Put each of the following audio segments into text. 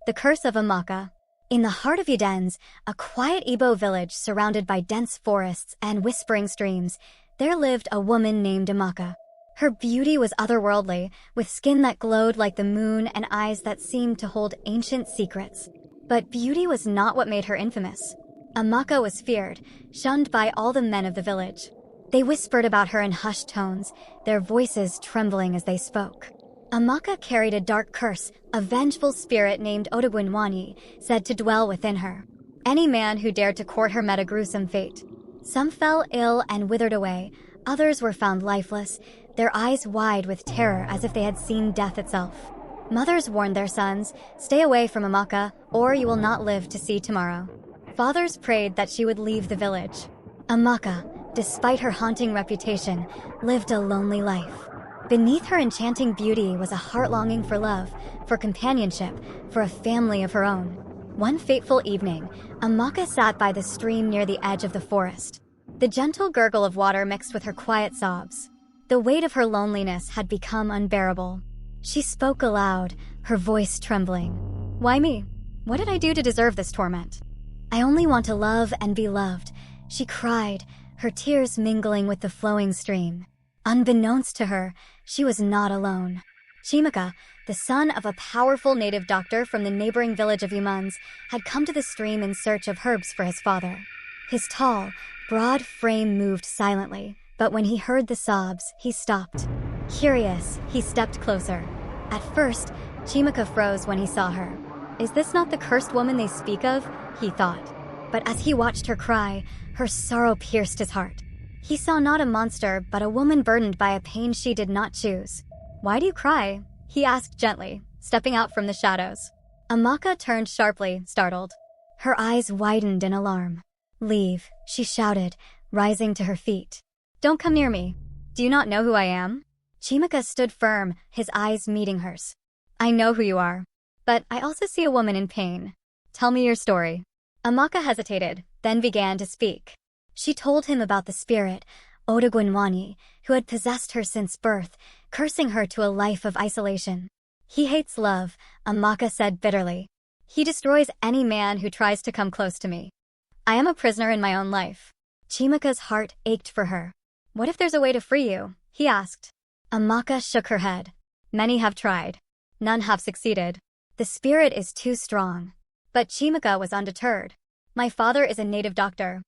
The Curse of Amaka. In the heart of Udenze, a quiet Igbo village surrounded by dense forests and whispering streams, there lived a woman named Amaka. Her beauty was otherworldly, with skin that glowed like the moon and eyes that seemed to hold ancient secrets. But beauty was not what made her infamous. Amaka was feared, shunned by all the men of the village. They whispered about her in hushed tones, their voices trembling as they spoke. Amaka carried a dark curse, a vengeful spirit named Odogwu Nwanyi, said to dwell within her. Any man who dared to court her met a gruesome fate. Some fell ill and withered away, others were found lifeless, their eyes wide with terror as if they had seen death itself. Mothers warned their sons, "Stay away from Amaka, or you will not live to see tomorrow." Fathers prayed that she would leave the village. Amaka, despite her haunting reputation, lived a lonely life. Beneath her enchanting beauty was a heart longing for love, for companionship, for a family of her own. One fateful evening, Amaka sat by the stream near the edge of the forest. The gentle gurgle of water mixed with her quiet sobs. The weight of her loneliness had become unbearable. She spoke aloud, her voice trembling. "Why me? What did I do to deserve this torment? I only want to love and be loved," she cried, her tears mingling with the flowing stream. Unbeknownst to her, she was not alone. Chiemeka, the son of a powerful native doctor from the neighboring village of Udenze, had come to the stream in search of herbs for his father. His tall, broad frame moved silently, but when he heard the sobs, he stopped. Curious, he stepped closer. At first, Chiemeka froze when he saw her. "Is this not the cursed woman they speak of?" he thought. But as he watched her cry, her sorrow pierced his heart. He saw not a monster, but a woman burdened by a pain she did not choose. "Why do you cry?" he asked gently, stepping out from the shadows. Amaka turned sharply, startled. Her eyes widened in alarm. "Leave," she shouted, rising to her feet. "Don't come near me. Do you not know who I am?" Chiemeka stood firm, his eyes meeting hers. "I know who you are, but I also see a woman in pain. Tell me your story." Amaka hesitated, then began to speak. She told him about the spirit, Odogwu Nwanyi, who had possessed her since birth, cursing her to a life of isolation. "He hates love," Amaka said bitterly. "He destroys any man who tries to come close to me. I am a prisoner in my own life." Chiemeka's heart ached for her. "What if there's a way to free you?" he asked. Amaka shook her head. "Many have tried. None have succeeded. The spirit is too strong." But Chiemeka was undeterred. "My father is a native doctor.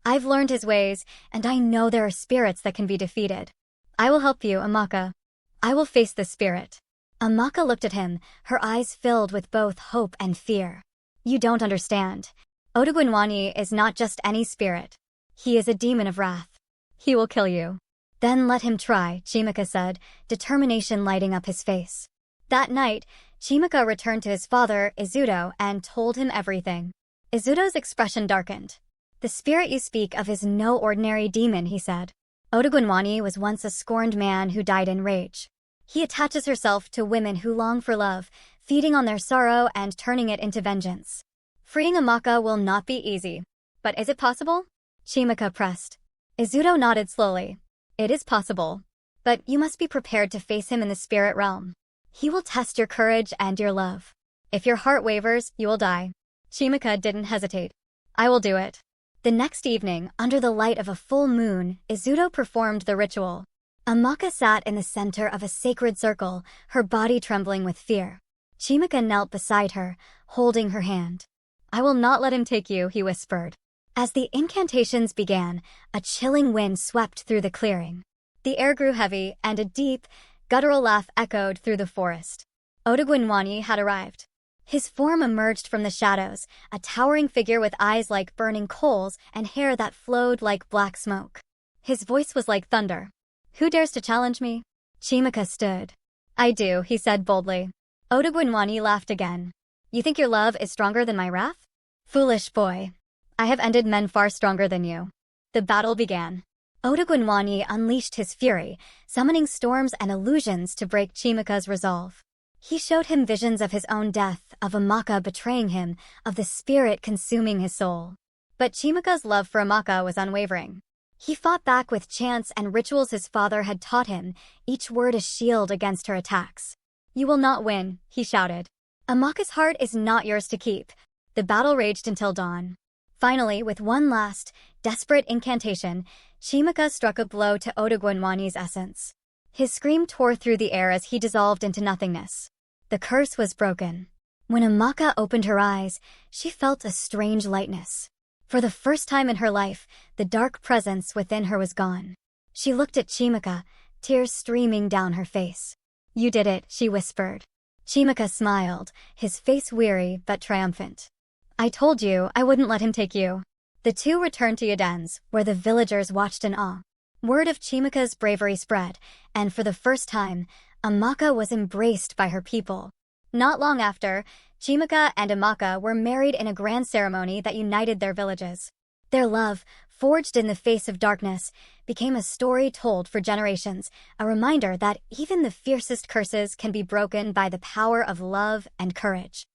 I've learned his ways, and I know there are spirits that can be defeated. I will help you, Amaka. I will face this spirit." Amaka looked at him, her eyes filled with both hope and fear. "You don't understand. Odogwu Nwanyi is not just any spirit. He is a demon of wrath. He will kill you." "Then let him try," Chiemeka said, determination lighting up his face. That night, Chiemeka returned to his father, Izuto, and told him everything. Izuto's expression darkened. "The spirit you speak of is no ordinary demon," he said. "Odogwu Nwanyi was once a scorned man who died in rage. He attaches herself to women who long for love, feeding on their sorrow and turning it into vengeance. Freeing Amaka will not be easy. But is it possible?" Chiemeka pressed. Izuto nodded slowly. "It is possible. But you must be prepared to face him in the spirit realm. He will test your courage and your love. If your heart wavers, you will die." Chiemeka didn't hesitate. "I will do it." The next evening, under the light of a full moon, Izuto performed the ritual. Amaka sat in the center of a sacred circle, her body trembling with fear. Chiemeka knelt beside her, holding her hand. "I will not let him take you," he whispered. As the incantations began, a chilling wind swept through the clearing. The air grew heavy, and a deep, guttural laugh echoed through the forest. Odogwu Nwanyi had arrived. His form emerged from the shadows, a towering figure with eyes like burning coals and hair that flowed like black smoke. His voice was like thunder. "Who dares to challenge me?" Chiemeka stood. "I do," he said boldly. Odogwu Nwanyi laughed again. "You think your love is stronger than my wrath? Foolish boy. I have ended men far stronger than you." The battle began. Odogwu Nwanyi unleashed his fury, summoning storms and illusions to break Chiemeka's resolve. He showed him visions of his own death, of Amaka betraying him, of the spirit consuming his soul. But Chiemeka's love for Amaka was unwavering. He fought back with chants and rituals his father had taught him, each word a shield against her attacks. "You will not win," he shouted. Amaka's heart is not yours to keep. The battle raged until dawn. Finally, with one last, desperate incantation, Chiemeka struck a blow to Odogwu Nwanyi's essence. His scream tore through the air as he dissolved into nothingness. The curse was broken. When Amaka opened her eyes, she felt a strange lightness. For the first time in her life, the dark presence within her was gone. She looked at Chiemeka, tears streaming down her face. "You did it," she whispered. Chiemeka smiled, his face weary but triumphant. "I told you I wouldn't let him take you." The two returned to Udenze, where the villagers watched in awe. Word of Chiemeka's bravery spread, and for the first time, Amaka was embraced by her people. Not long after, Chiemeka and Amaka were married in a grand ceremony that united their villages. Their love, forged in the face of darkness, became a story told for generations, a reminder that even the fiercest curses can be broken by the power of love and courage.